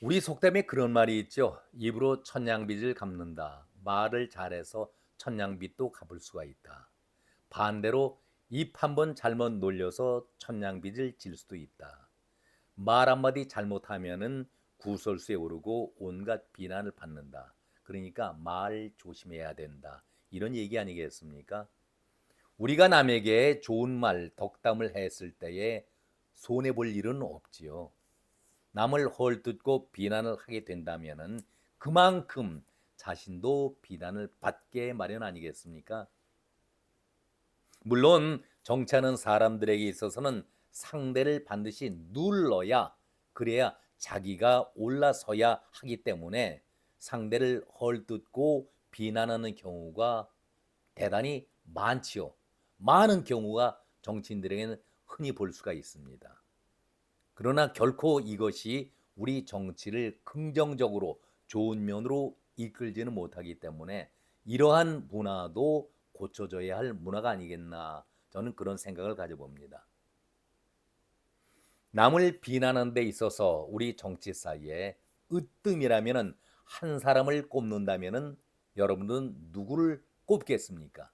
우리 속담에 그런 말이 있죠. 입으로 천냥빚을 갚는다. 말을 잘해서 천냥빚도 갚을 수가 있다. 반대로 입 한 번 잘못 놀려서 천냥빚을 질 수도 있다. 말 한마디 잘못하면은 구설수에 오르고 온갖 비난을 받는다. 그러니까 말 조심해야 된다. 이런 얘기 아니겠습니까? 우리가 남에게 좋은 말, 덕담을 했을 때에 손해 볼 일은 없지요. 남을 헐뜯고 비난을 하게 된다면은 그만큼 자신도 비난을 받게 마련 아니겠습니까? 물론 정치하는 사람들에게 있어서는 상대를 반드시 눌러야 그래야 자기가 올라서야 하기 때문에 상대를 헐뜯고 비난하는 경우가 대단히 많지요. 많은 경우가 정치인들에게는 흔히 볼 수가 있습니다. 그러나 결코 이것이 우리 정치를 긍정적으로 좋은 면으로 이끌지는 못하기 때문에 이러한 문화도 고쳐져야 할 문화가 아니겠나, 저는 그런 생각을 가져봅니다. 남을 비난하는 데 있어서 우리 정치사에 으뜸이라면 한 사람을 꼽는다면 여러분은 누구를 꼽겠습니까?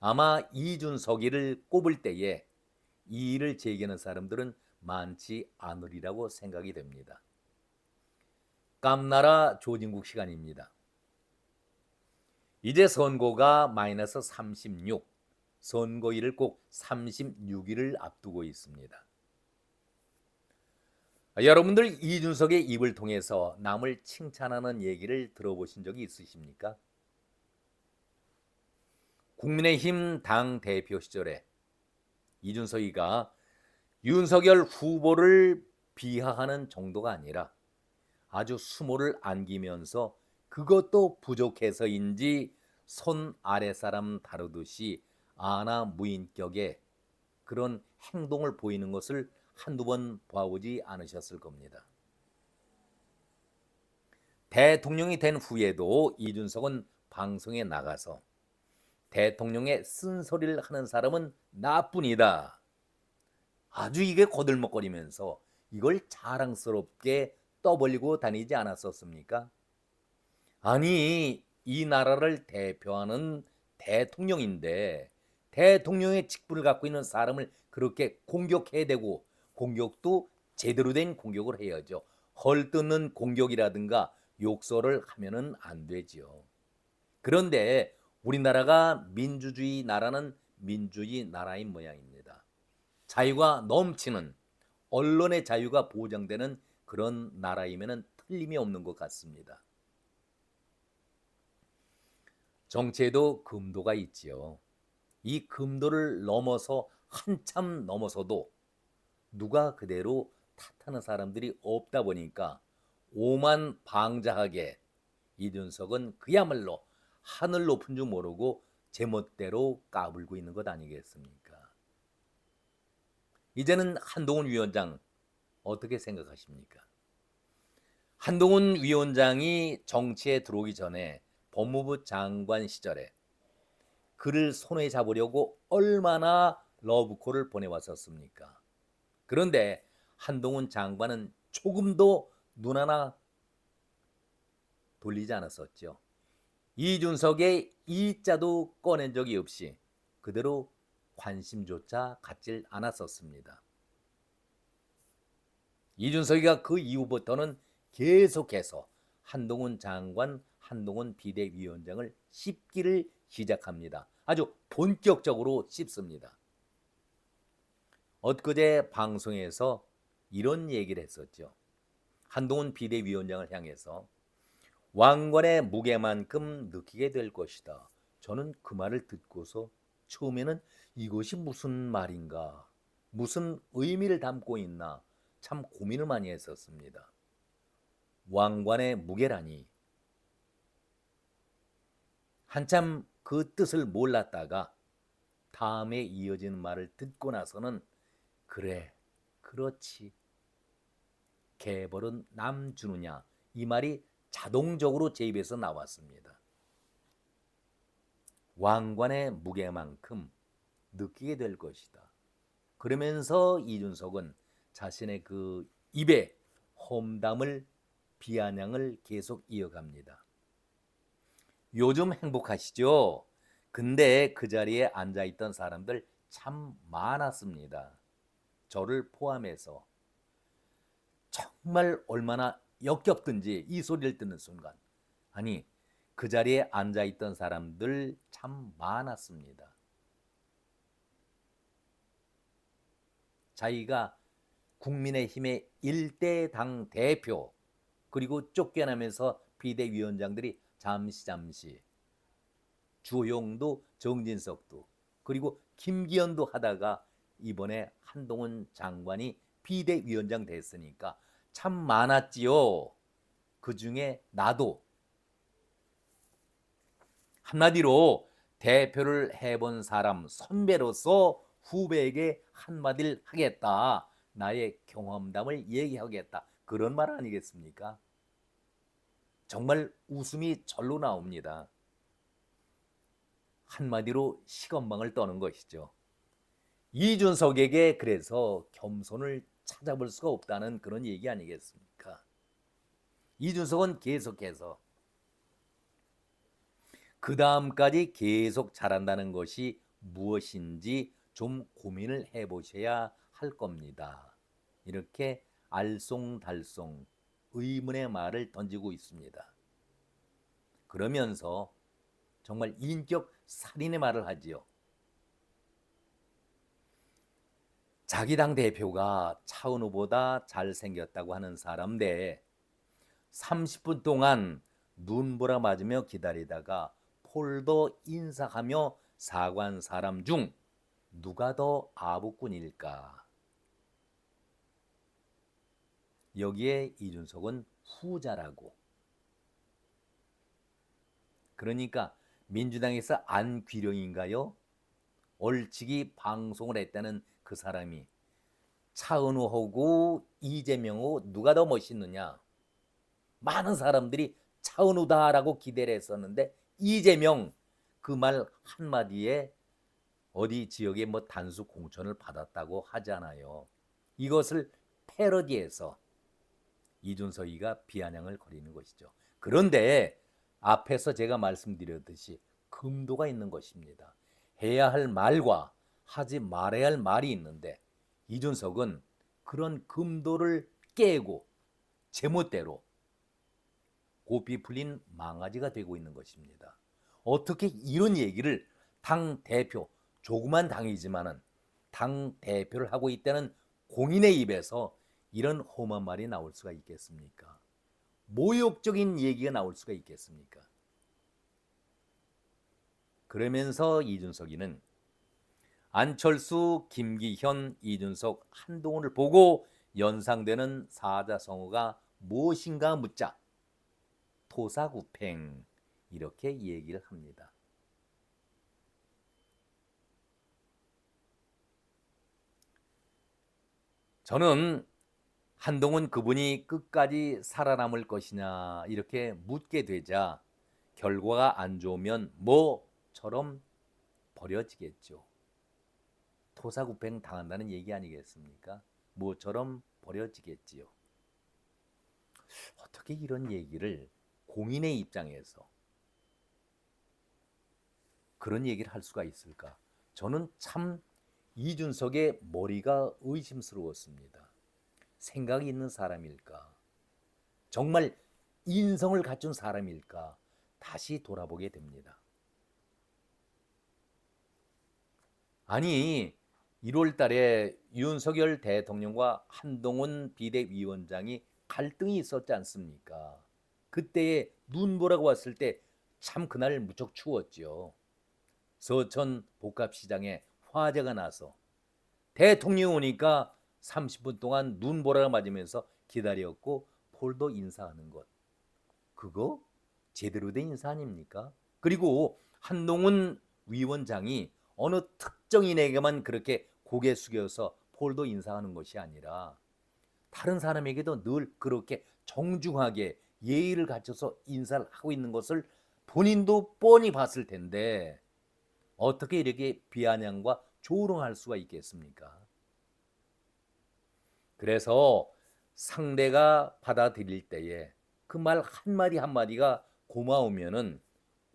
아마 이준석이를 꼽을 때에 이 일을 제기하는 사람들은 많지 않으리라고 생각이 됩니다. 깜나라 조진국 시간입니다. 이제 선고가 마이너스 36, 선고일을 꼭 36일을 앞두고 있습니다. 여러분들 이준석의 입을 통해서 남을 칭찬하는 얘기를 들어보신 적이 있으십니까? 국민의힘 당 대표 시절에 이준석이가 윤석열 후보를 비하하는 정도가 아니라 아주 수모를 안기면서 그것도 부족해서인지 손 아래 사람 다루듯이 아나무인격의 그런 행동을 보이는 것을 한두 번 봐보지 않으셨을 겁니다. 대통령이 된 후에도 이준석은 방송에 나가서 대통령의 쓴소리를 하는 사람은 나뿐이다, 아주 이게 거들먹거리면서 이걸 자랑스럽게 떠벌리고 다니지 않았었습니까? 아니, 이 나라를 대표하는 대통령인데 대통령의 직분을 갖고 있는 사람을 그렇게 공격해야 되고, 공격도 제대로 된 공격을 해야죠. 헐뜯는 공격이라든가 욕설을 하면은 안 되지요. 그런데 우리나라가 민주주의 나라는 민주주의 나라인 모양입니다. 자유가 넘치는, 언론의 자유가 보장되는 그런 나라이면 틀림이 없는 것 같습니다. 정치에도 금도가 있지요. 이 금도를 넘어서 한참 넘어서도 누가 그대로 탓하는 사람들이 없다 보니까 오만방자하게 이준석은 그야말로 하늘 높은 줄 모르고 제멋대로 까불고 있는 것 아니겠습니까? 이제는 한동훈 위원장 어떻게 생각하십니까? 한동훈 위원장이 정치에 들어오기 전에 법무부 장관 시절에 그를 손에 잡으려고 얼마나 러브콜을 보내왔었습니까? 그런데 한동훈 장관은 조금도 눈 하나 돌리지 않았었죠. 이준석의 이자도 꺼낸 적이 없이 그대로 관심조차 갖질 않았었습니다. 이준석이가 그 이후부터는 계속해서 한동훈 장관, 한동훈 비대위원장을 씹기를 시작합니다. 아주 본격적으로 씹습니다. 엊그제 방송에서 이런 얘기를 했었죠. 한동훈 비대위원장을 향해서 왕관의 무게만큼 느끼게 될 것이다. 저는 그 말을 듣고서 처음에는 이것이 무슨 말인가, 무슨 의미를 담고 있나 참 고민을 많이 했었습니다. 왕관의 무게라니, 한참 그 뜻을 몰랐다가 다음에 이어지는 말을 듣고 나서는 그래, 그렇지, 개벌은 남 주느냐, 이 말이 자동적으로 제 입에서 나왔습니다. 왕관의 무게만큼 느끼게 될 것이다. 그러면서 이준석은 자신의 그 입에 험담을 비아냥을 계속 이어갑니다. 요즘 행복하시죠? 근데 그 자리에 앉아있던 사람들 참 많았습니다. 저를 포함해서. 정말 얼마나 역겹든지 이 소리를 듣는 순간, 아니, 그 자리에 앉아있던 사람들 참 많았습니다. 자기가 국민의힘의 1대 당 대표, 그리고 쫓겨나면서 비대위원장들이 잠시 주호영도 정진석도 그리고 김기현도 하다가 이번에 한동훈 장관이 비대위원장 됐으니까 참 많았지요. 그 중에 나도 한마디로 대표를 해본 사람 선배로서 후배에게 한마디를 하겠다. 나의 경험담을 얘기하겠다. 그런 말 아니겠습니까? 정말 웃음이 절로 나옵니다. 한마디로 시건방을 떠는 것이죠. 이준석에게 그래서 겸손을 찾아볼 수가 없다는 그런 얘기 아니겠습니까? 이준석은 계속해서 그 다음까지 계속 잘한다는 것이 무엇인지 좀 고민을 해보셔야 할 겁니다. 이렇게 알쏭달쏭 의문의 말을 던지고 있습니다. 그러면서 정말 인격 살인의 말을 하지요. 자기 당 대표가 차은우보다 잘생겼다고 하는 사람인데 30분 동안 눈보라 맞으며 기다리다가 폴더 인사하며 사과한 사람 중 누가 더 아부꾼일까? 여기에 이준석은 후자라고. 그러니까 민주당에서 안귀령인가요? 얼치기 방송을 했다는 그 사람이 차은우하고 이재명하고 누가 더 멋있느냐? 많은 사람들이 차은우다라고 기대를 했었는데 이재명 그 말 한마디에 어디 지역에 뭐 단수 공천을 받았다고 하잖아요. 이것을 패러디해서 이준석이가 비아냥을 거리는 것이죠. 그런데 앞에서 제가 말씀드렸듯이 금도가 있는 것입니다. 해야 할 말과 하지 말아야 할 말이 있는데 이준석은 그런 금도를 깨고 제멋대로 고삐 풀린 망아지가 되고 있는 것입니다. 어떻게 이런 얘기를 당 대표, 조그만 당이지만은 당 대표를 하고 있다는 공인의 입에서 이런 험한 말이 나올 수가 있겠습니까? 모욕적인 얘기가 나올 수가 있겠습니까? 그러면서 이준석이는 안철수, 김기현, 이준석, 한동훈을 보고 연상되는 사자성어가 무엇인가 묻자 토사구팽 이렇게 얘기를 합니다. 저는 한동훈 그분이 끝까지 살아남을 것이냐 이렇게 묻게 되자 결과가 안 좋으면 뭐처럼 버려지겠죠. 토사구팽 당한다는 얘기 아니겠습니까? 뭐처럼 버려지겠지요. 어떻게 이런 얘기를 공인의 입장에서 그런 얘기를 할 수가 있을까? 저는 참 이준석의 머리가 의심스러웠습니다. 생각이 있는 사람일까? 정말 인성을 갖춘 사람일까? 다시 돌아보게 됩니다. 아니 1월 달에 윤석열 대통령과 한동훈 비대위원장이 갈등이 있었지 않습니까? 그때에 눈보라고 왔을 때 참 그날 무척 추웠죠. 서천 복합시장에 화재가 나서 대통령이 오니까 30분 동안 눈보라를 맞으면서 기다렸고 폴도 인사하는 것. 그거 제대로 된 인사 아닙니까? 그리고 한동훈 위원장이 어느 특정인에게만 그렇게 고개 숙여서 폴도 인사하는 것이 아니라 다른 사람에게도 늘 그렇게 정중하게 예의를 갖춰서 인사를 하고 있는 것을 본인도 뻔히 봤을 텐데 어떻게 이렇게 비아냥과 조롱할 수가 있겠습니까? 그래서 상대가 받아들일 때에 그 말 한마디 한마디가 고마우면은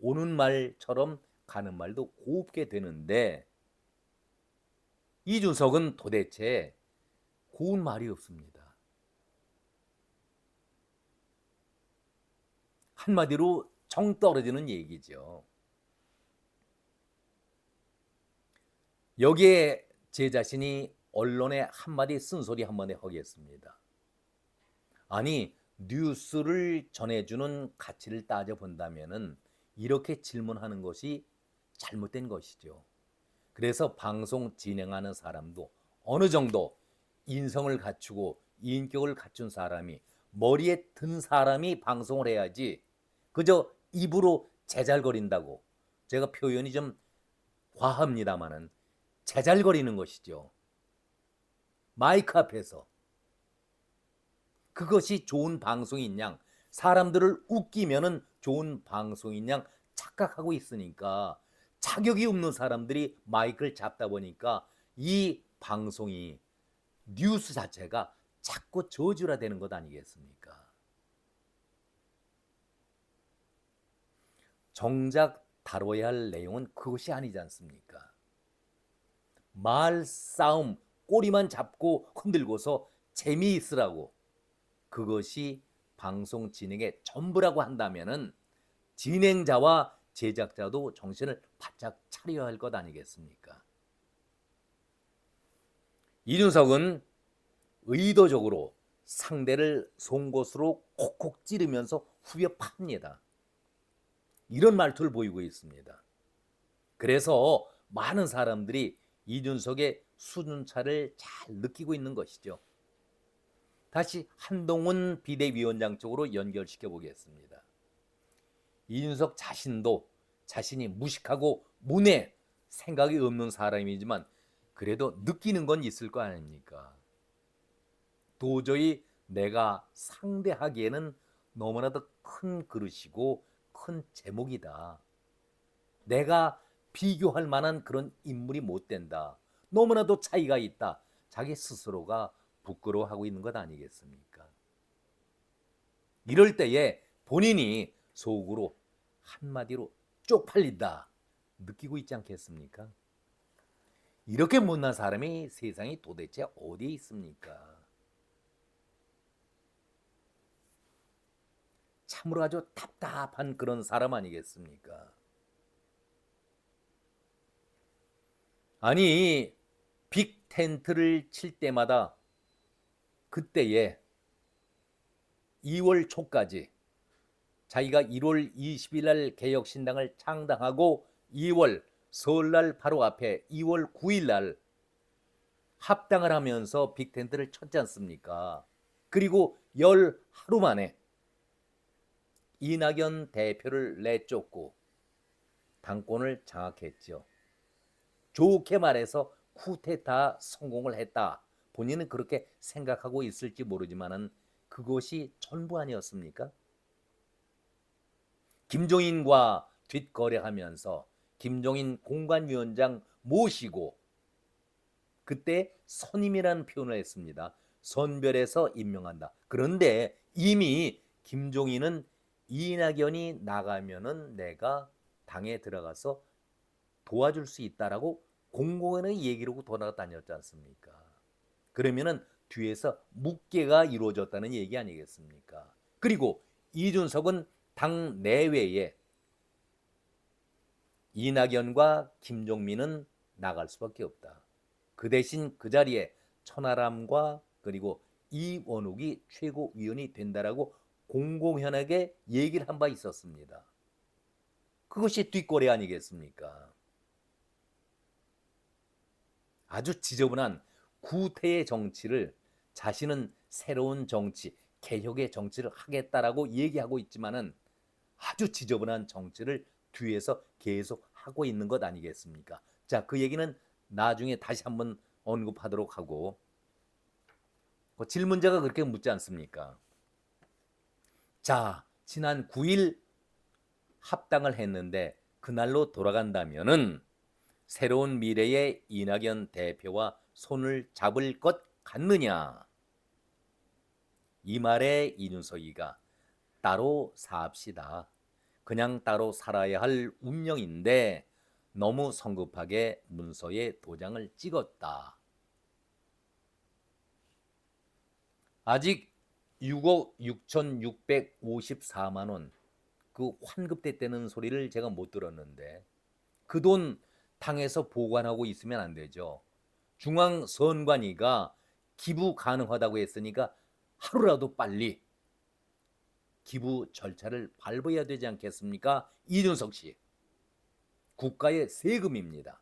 오는 말처럼 가는 말도 곱게 되는데 이준석은 도대체 고운 말이 없습니다. 한마디로 정 떨어지는 얘기죠. 여기에 제 자신이 언론에 한마디 쓴소리 한마디 하겠습니다. 아니, 뉴스를 전해주는 가치를 따져본다면은 이렇게 질문하는 것이 잘못된 것이죠. 그래서 방송 진행하는 사람도 어느 정도 인성을 갖추고 인격을 갖춘 사람이, 머리에 든 사람이 방송을 해야지 그저 입으로 제잘거린다고, 제가 표현이 좀 과합니다마는 제잘거리는 것이죠. 마이크 앞에서. 그것이 좋은 방송인 양, 사람들을 웃기면은 좋은 방송인 양 착각하고 있으니까 자격이 없는 사람들이 마이크를 잡다 보니까 이 방송이, 뉴스 자체가 자꾸 저주화되는 것 아니겠습니까? 정작 다뤄야 할 내용은 그것이 아니지 않습니까? 말싸움, 꼬리만 잡고 흔들고서 재미있으라고, 그것이 방송 진행의 전부라고 한다면은 진행자와 제작자도 정신을 바짝 차려야 할 것 아니겠습니까? 이준석은 의도적으로 상대를 송곳으로 콕콕 찌르면서 후벼 팝니다. 이런 말투를 보이고 있습니다. 그래서 많은 사람들이 이준석의 수준차를 잘 느끼고 있는 것이죠. 다시 한동훈 비대위원장 쪽으로 연결시켜 보겠습니다. 이준석 자신도 자신이 무식하고 문외, 생각이 없는 사람이지만 그래도 느끼는 건 있을 거 아닙니까? 도저히 내가 상대하기에는 너무나도 큰 그릇이고 큰 제목이다. 내가 비교할 만한 그런 인물이 못 된다. 너무나도 차이가 있다. 자기 스스로가 부끄러워하고 있는 것 아니겠습니까? 이럴 때에 본인이 속으로 한마디로 쪽팔린다 느끼고 있지 않겠습니까? 이렇게 못난 사람이 세상에 도대체 어디에 있습니까? 참으로 아주 답답한 그런 사람 아니겠습니까? 아니, 빅 텐트를 칠 때마다 그때에 2월 초까지 자기가 1월 20일 날 개혁신당을 창당하고 2월 설날 바로 앞에 2월 9일 날 합당을 하면서 빅텐트를 쳤지 않습니까? 그리고 열 하루 만에 이낙연 대표를 내쫓고 당권을 장악했죠. 좋게 말해서 쿠데타 성공을 했다. 본인은 그렇게 생각하고 있을지 모르지만은 그것이 전부 아니었습니까? 김종인과 뒷거래하면서 김종인 공관위원장 모시고 그때 선임이라는 표현을 했습니다. 선별해서 임명한다. 그런데 이미 김종인은 이낙연이 나가면은 내가 당에 들어가서 도와줄 수 있다라고 공공연히 얘기를 하고 돌아다녔지 않습니까? 그러면은 뒤에서 묵계가 이루어졌다는 얘기 아니겠습니까? 그리고 이준석은 당 내외에 이낙연과 김종민은 나갈 수밖에 없다. 그 대신 그 자리에 천하람과 그리고 이원욱이 최고위원이 된다라고 공공연하게 얘기를 한 바 있었습니다. 그것이 뒷거래 아니겠습니까? 아주 지저분한 구태의 정치를 자신은 새로운 정치, 개혁의 정치를 하겠다라고 얘기하고 있지만은 아주 지저분한 정치를 뒤에서 계속 하고 있는 것 아니겠습니까? 자, 그 얘기는 나중에 다시 한번 언급하도록 하고, 그 질문자가 그렇게 묻지 않습니까? 자, 지난 9일 합당을 했는데 그날로 돌아간다면은 새로운 미래의 이낙연 대표와 손을 잡을 것 같느냐? 이 말에 이준석이가 따로 삽시다. 그냥 따로 살아야 할 운명인데 너무 성급하게 문서에 도장을 찍었다. 아직 6억 6,654만 원 그 환급됐다는 소리를 제가 못 들었는데 그 돈 당에서 보관하고 있으면 안 되죠. 중앙선관위가 기부 가능하다고 했으니까 하루라도 빨리 기부 절차를 밟아야 되지 않겠습니까? 이준석 씨. 국가의 세금입니다.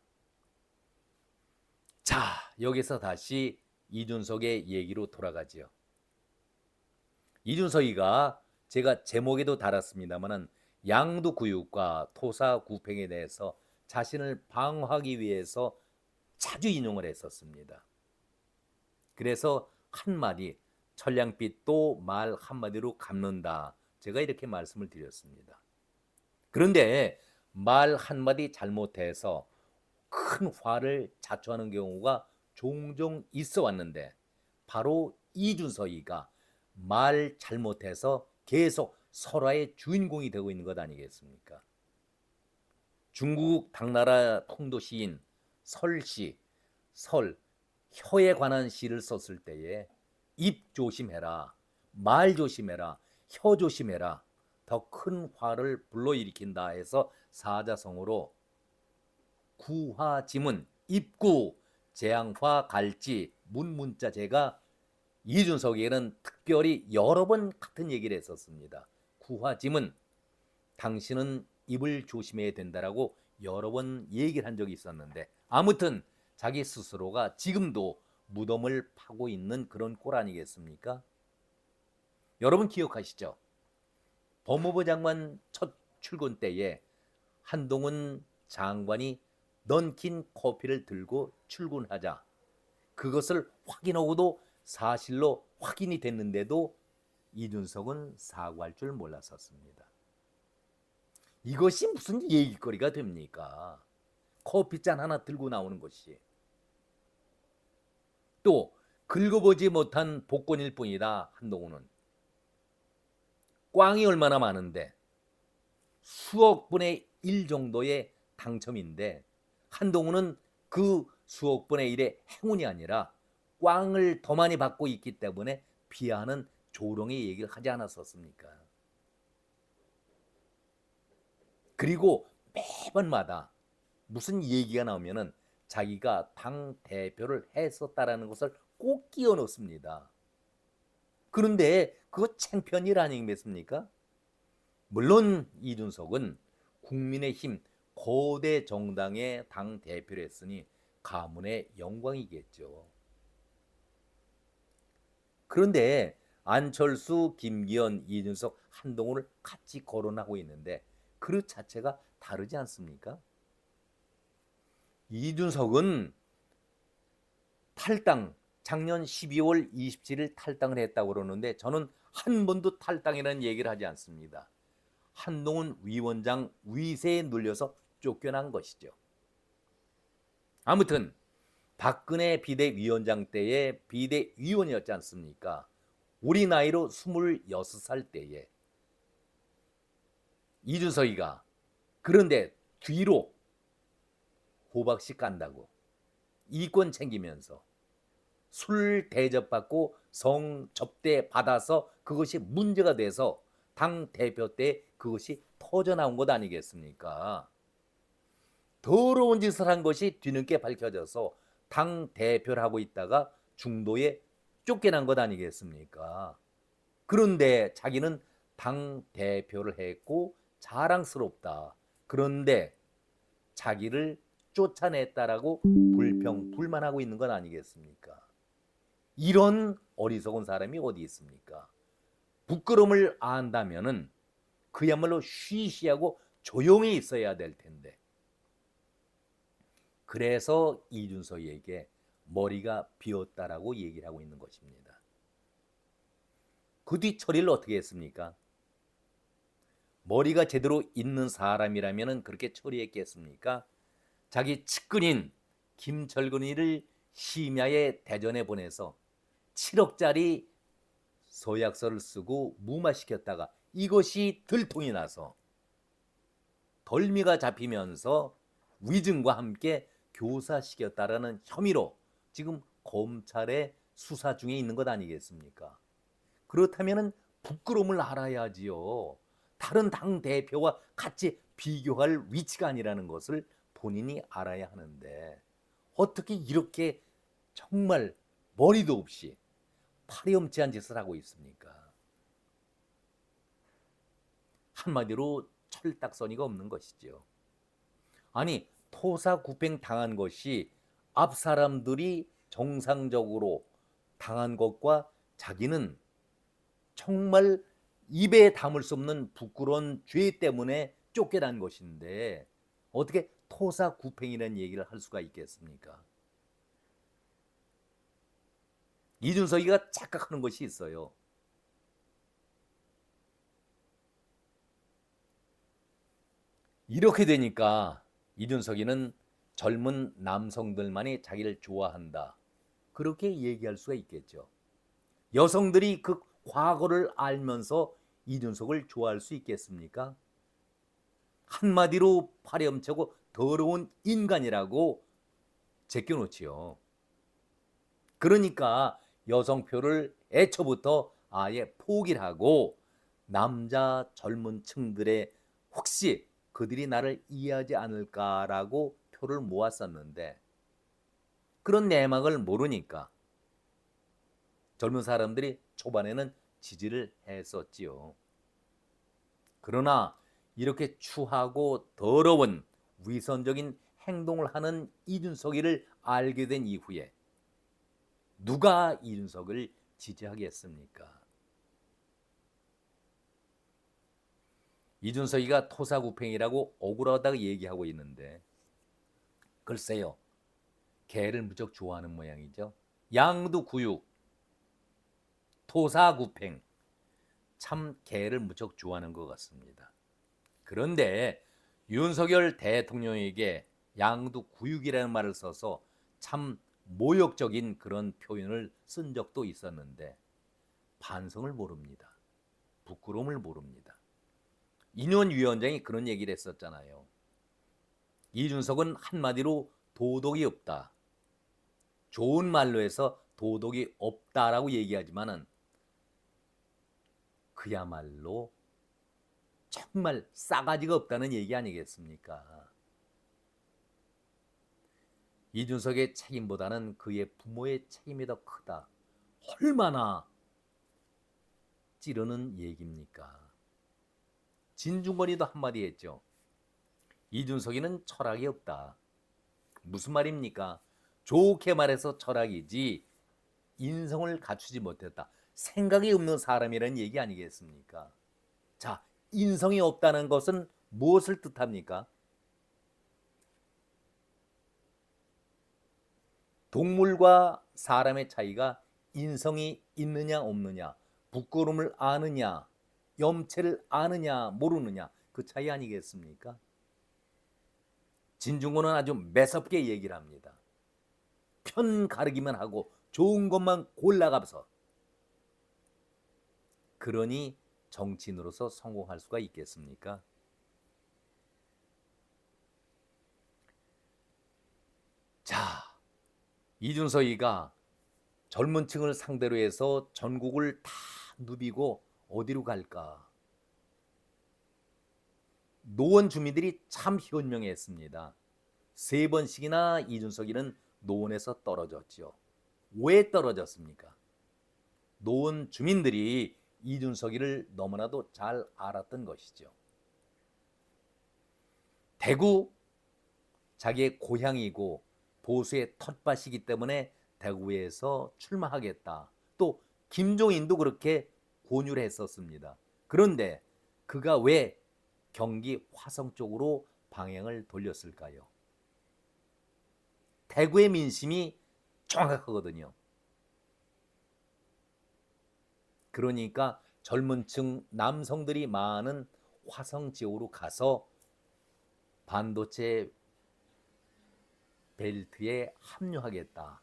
자, 여기서 다시 이준석의 얘기로 돌아가지요. 이준석이가 제가 제목에도 달았습니다만은 양도구육과 토사구팽에 대해서 자신을 방어하기 위해서 자주 인용을 했었습니다. 그래서 한마디 천냥빚도 말 한마디로 갚는다. 제가 이렇게 말씀을 드렸습니다. 그런데 말 한마디 잘못해서 큰 화를 자초하는 경우가 종종 있어 왔는데 바로 이준석이가 말 잘못해서 계속 설화의 주인공이 되고 있는 것 아니겠습니까? 중국 당나라 통도시인 설씨, 혀에 관한 시를 썼을 때에 입 조심해라, 말 조심해라, 혀 조심해라, 더 큰 화를 불러일으킨다 해서 사자성어로 구화지문, 입구, 재앙화, 갈지, 문자재가 이준석에게는 특별히 여러 번 같은 얘기를 했었습니다. 구화지문, 당신은 입을 조심해야 된다라고 여러 번 얘기를 한 적이 있었는데 아무튼 자기 스스로가 지금도 무덤을 파고 있는 그런 꼴 아니겠습니까? 여러분 기억하시죠? 법무부 장관 첫 출근 때에 한동훈 장관이 넌킨 커피를 들고 출근하자 그것을 확인하고도 사실로 확인이 됐는데도 이준석은 사과할 줄 몰랐었습니다. 이것이 무슨 얘기거리가 됩니까? 커피잔 하나 들고 나오는 것이. 또 긁어보지 못한 복권일 뿐이다. 한동훈은. 꽝이 얼마나 많은데 수억 분의 1 정도의 당첨인데 한동훈은 그 수억 분의 1의 행운이 아니라 꽝을 더 많이 받고 있기 때문에 비하하는 조롱의 얘기를 하지 않았었습니까? 그리고 매번마다 무슨 얘기가 나오면은 자기가 당 대표를 했었다라는 것을 꼭 끼워 넣습니다. 그런데 그거 창피한 일 아니겠습니까? 물론 이준석은 국민의힘 거대 정당의 당 대표를 했으니 가문의 영광이겠죠. 그런데 안철수, 김기현, 이준석, 한동훈을 같이 거론하고 있는데 그릇 자체가 다르지 않습니까? 이준석은 탈당, 작년 12월 27일 탈당을 했다고 그러는데 저는 한 번도 탈당이라는 얘기를 하지 않습니다. 한동훈 위원장 위세에 눌려서 쫓겨난 것이죠. 아무튼 박근혜 비대위원장 때에 비대위원이었지 않습니까? 우리 나이로 26살 때에 이준석이가 그런데 뒤로 호박씨 깐다고 이권 챙기면서 술 대접받고 성 접대 받아서 그것이 문제가 돼서 당 대표 때 그것이 터져 나온 것 아니겠습니까? 더러운 짓을 한 것이 뒤늦게 밝혀져서 당 대표를 하고 있다가 중도에 쫓겨난 것 아니겠습니까? 그런데 자기는 당 대표를 했고 자랑스럽다. 그런데 자기를 쫓아냈다라고 불평불만하고 있는 건 아니겠습니까? 이런 어리석은 사람이 어디 있습니까? 부끄러움을 안다면은 그야말로 쉬쉬하고 조용히 있어야 될 텐데. 그래서 이준석에게 머리가 비었다라고 얘기를 하고 있는 것입니다. 그 뒤 처리를 어떻게 했습니까? 머리가 제대로 있는 사람이라면 그렇게 처리했겠습니까? 자기 측근인 김철근이를 심야에 대전에 보내서 7억짜리 서약서를 쓰고 무마시켰다가 이것이 들통이 나서 덜미가 잡히면서 위증과 함께 교사시켰다라는 혐의로 지금 검찰의 수사 중에 있는 것 아니겠습니까? 그렇다면 부끄러움을 알아야지요. 다른 당 대표와 같이 비교할 위치가 아니라는 것을 본인이 알아야 하는데 어떻게 이렇게 정말 머리도 없이 파렴치한 짓을 하고 있습니까? 한마디로 철딱서니가 없는 것이죠. 아니, 토사구팽 당한 것이 앞 사람들이 정상적으로 당한 것과 자기는 정말 입에 담을 수 없는 부끄러운 죄 때문에 쫓겨난 것인데 어떻게 토사구팽이라는 얘기를 할 수가 있겠습니까? 이준석이가 착각하는 것이 있어요. 이렇게 되니까 이준석이는 젊은 남성들만이 자기를 좋아한다. 그렇게 얘기할 수가 있겠죠. 여성들이 그 과거를 알면서 이준석을 좋아할 수 있겠습니까? 한마디로 파렴치하고 더러운 인간이라고 제껴놓지요. 그러니까 여성표를 애초부터 아예 포기를 하고 남자 젊은 층들의 혹시 그들이 나를 이해하지 않을까라고 표를 모았었는데 그런 내막을 모르니까 젊은 사람들이 초반에는 지지를 했었지요. 그러나 이렇게 추하고 더러운 위선적인 행동을 하는 이준석이를 알게 된 이후에 누가 이준석을 지지하겠습니까? 이준석이가 토사구팽이라고 억울하다고 얘기하고 있는데 글쎄요. 개를 무척 좋아하는 모양이죠. 양두구육, 토사구팽, 참 개를 무척 좋아하는 것 같습니다. 그런데 윤석열 대통령에게 양두구육이라는 말을 써서 참 모욕적인 그런 표현을 쓴 적도 있었는데 반성을 모릅니다. 부끄러움을 모릅니다. 인원 위원장이 그런 얘기를 했었잖아요. 이준석은 한마디로 도덕이 없다. 좋은 말로 해서 도덕이 없다라고 얘기하지만은 그야말로 정말 싸가지가 없다는 얘기 아니겠습니까? 이준석의 책임보다는 그의 부모의 책임이 더 크다. 얼마나 찌르는 얘기입니까? 진중권이도 한마디 했죠. 이준석이는 철학이 없다. 무슨 말입니까? 좋게 말해서 철학이지 인성을 갖추지 못했다. 생각이 없는 사람이라는 얘기 아니겠습니까? 자, 인성이 없다는 것은 무엇을 뜻합니까? 동물과 사람의 차이가 인성이 있느냐 없느냐, 부끄러움을 아느냐, 염치를 아느냐 모르느냐 그 차이 아니겠습니까? 진중권은 아주 매섭게 얘기를 합니다. 편 가르기만 하고 좋은 것만 골라가면서 그러니 정치인으로서 성공할 수가 있겠습니까? 자, 이준석이가 젊은 층을 상대로 해서 전국을 다 누비고 어디로 갈까? 노원 주민들이 참 현명했습니다. 3번씩이나 이준석이는 노원에서 떨어졌죠. 왜 떨어졌습니까? 노원 주민들이 이준석이를 너무나도 잘 알았던 것이죠. 대구 자기의 고향이고 보수의 텃밭이기 때문에 대구에서 출마하겠다. 또 김종인도 그렇게 권유를 했었습니다. 그런데 그가 왜 경기 화성 쪽으로 방향을 돌렸을까요? 대구의 민심이 정확하거든요. 그러니까 젊은 층 남성들이 많은 화성 지역으로 가서 반도체 벨트에 합류하겠다.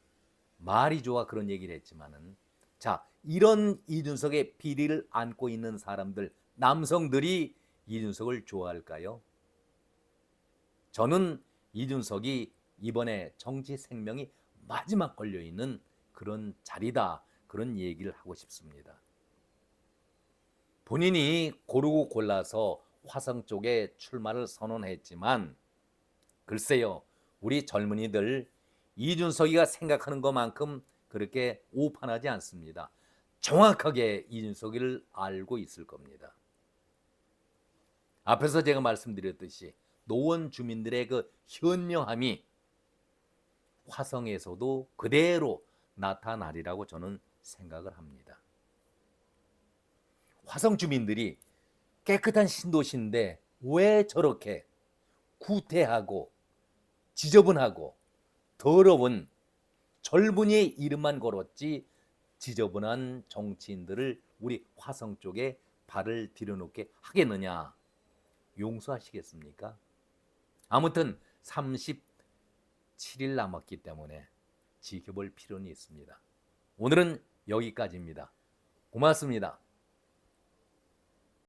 말이 좋아 그런 얘기를 했지만은 자, 이런 이준석의 비리를 안고 있는 사람들, 남성들이 이준석을 좋아할까요? 저는 이준석이 이번에 정치 생명이 마지막 걸려있는 그런 자리다, 그런 얘기를 하고 싶습니다. 본인이 고르고 골라서 화성 쪽에 출마를 선언했지만 글쎄요, 우리 젊은이들 이준석이가 생각하는 것만큼 그렇게 오판하지 않습니다. 정확하게 이준석이를 알고 있을 겁니다. 앞에서 제가 말씀드렸듯이 노원 주민들의 그 현명함이 화성에서도 그대로 나타나리라고 저는 생각을 합니다. 화성 주민들이 깨끗한 신도시인데 왜 저렇게 구태하고 지저분하고 더러운 젊은이의 이름만 걸었지 지저분한 정치인들을 우리 화성 쪽에 발을 들여놓게 하겠느냐, 용서하시겠습니까? 아무튼 37일 남았기 때문에 지켜볼 필요는 있습니다. 오늘은 여기까지입니다. 고맙습니다.